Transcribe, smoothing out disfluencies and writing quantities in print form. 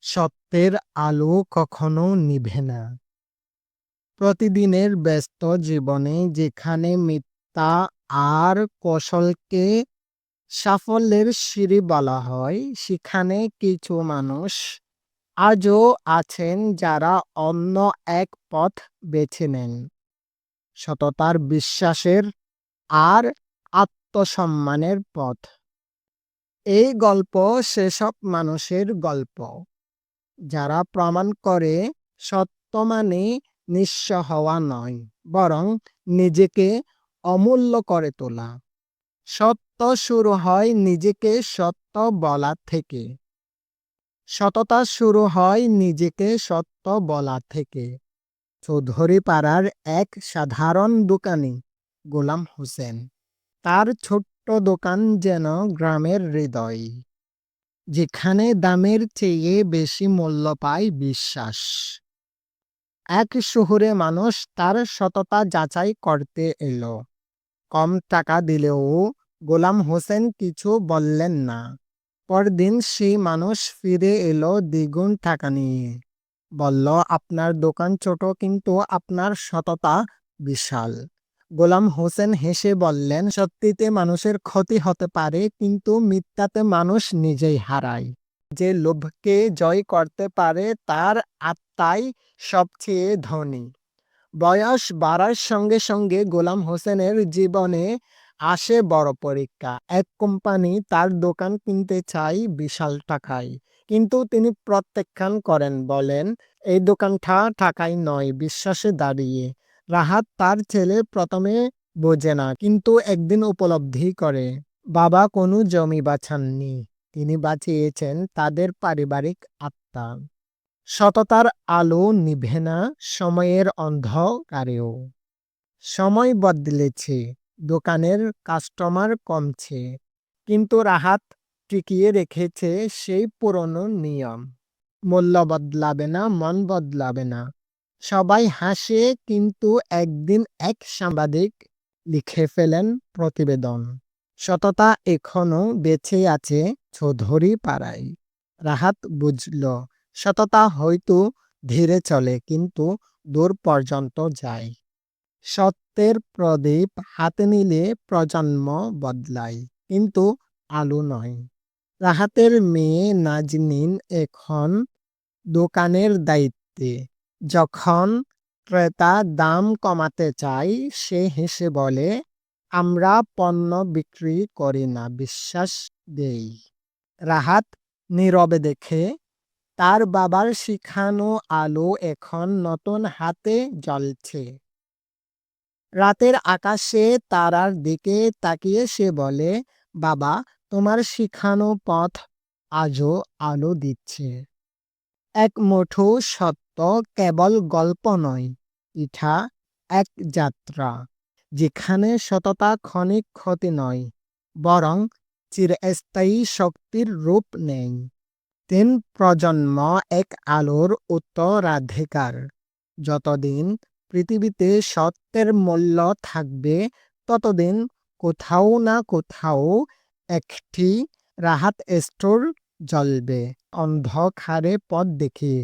সত্যের আলো কখনো নিভে না। প্রতিদিনের ব্যস্ত জীবনে যেখানে মিথ্যা আর কৌশলকে সাফল্যের সিঁড়ি বলা হয়, সেখানে কিছু মানুষ আজও আছেন যারা অন্য এক পথ বেছে নেন। সততার, বিশ্বাসের আর আত্মসম্মানের পথ। এই গল্প সেসব মানুষের গল্প যারা প্রমাণ করে সত্য মানে নিঃস্ব হওয়া নয়, বরং নিজেকে অমূল্য করে তোলা। সত্য শুরু হয় নিজেকে সত্য বলা থেকে। সততা শুরু হয় নিজেকে সত্য বলা থেকে। চৌধুরীপাড়ার এক সাধারণ দোকানি গোলাম হোসেন। তার ছোট্ট দোকান যেন গ্রামের হৃদয়, যেখানে দামের চেয়ে বেশি মূল্য পায় বিশ্বাস। এক শহরে মানুষ তার সততা যাচাই করতে এলো। কম টাকা দিলেও গোলাম হোসেন কিছু বললেন না। পরদিন সেই মানুষ ফিরে এলো দ্বিগুণ টাকা নিয়ে। বলল, আপনার দোকান ছোট কিন্তু আপনার সততা বিশাল। গোলাম হোসেন হেসে বললেন, সত্যিতে মানুষের ক্ষতি হতে পারে কিন্তু মিথ্যাতে মানুষ নিজেই হারায়। যে লোভকে জয় করতে পারে তার আত্মাই সবচেয়ে ধনী। বয়স বাড়ার সঙ্গে সঙ্গে গোলাম হোসেনের জীবনে আসে বড় পরীক্ষা। এক কোম্পানি তার দোকান কিনতে চায় বিশাল টাকায়, কিন্তু তিনি প্রত্যাখ্যান করেন, বলেন এই দোকানটা টাকায় নয়, বিশ্বাসে দাঁড়িয়ে। রাহাত তার ছেলে প্রথমে বোঝে না, কিন্তু একদিন উপলব্ধি করে বাবা কোনো জমি বাঁচাননি, তিনি বাঁচিয়েছেন তাদের পারিবারিক আত্মা। সততার আলো নিভে না সময়ের অন্ধকারেও। সময় বদলেছে, দোকানের কাস্টমার কমছে, কিন্তু রাহাত টিকিয়ে রেখেছে সেই পুরনো নিয়ম। মূল্য বদলাবে না, মন বদলাবে না। সবাই হাসে, কিন্তু একদিন এক সাংবাদিক লিখে ফেলেন প্রতিবেদন, সততা এখনো বেঁচে আছে চৌধুরী পাড়ায়। রাহাত বুঝল, সততা হয়তো ধীরে চলে কিন্তু দূর পর্যন্ত যায়। সত্যের প্রদীপ হাতে নিলে প্রজন্ম বদলায়, কিন্তু আলো নয়। রাহাতের মেয়ে নাজনীন এখন দোকানের দায়িত্বে। যখন ক্রেতা দাম কমাতে চায়, সে হেসে বলে, আমরা পণ্য বিক্রি করি না, বিশ্বাস দেই। রাহাত নীরবে দেখে তার বাবার শিখানো আলো এখন নতুন হাতে জ্বলছে। রাতের আকাশে তারার দিকে তাকিয়ে সে বলে, বাবা, তোমার শিখানো পথ আজও আলো দিচ্ছে। এক মুঠো সত্য কেবল গল্প নয়, এটা এক যাত্রা, যেখানে সততা ক্ষণিক ক্ষতি নয়, বরং চিরস্থায়ী শক্তির রূপ নেয়। ৩ প্রজন্ম এক আলোর উত্তরাধিকার। যতদিন পৃথিবীতে সত্যের মূল্য থাকবে, ততদিন কোথাও না কোথাও একটি রাহাত স্টোর জ্বলবে, অন্ধকারে পথ দেখিয়ে।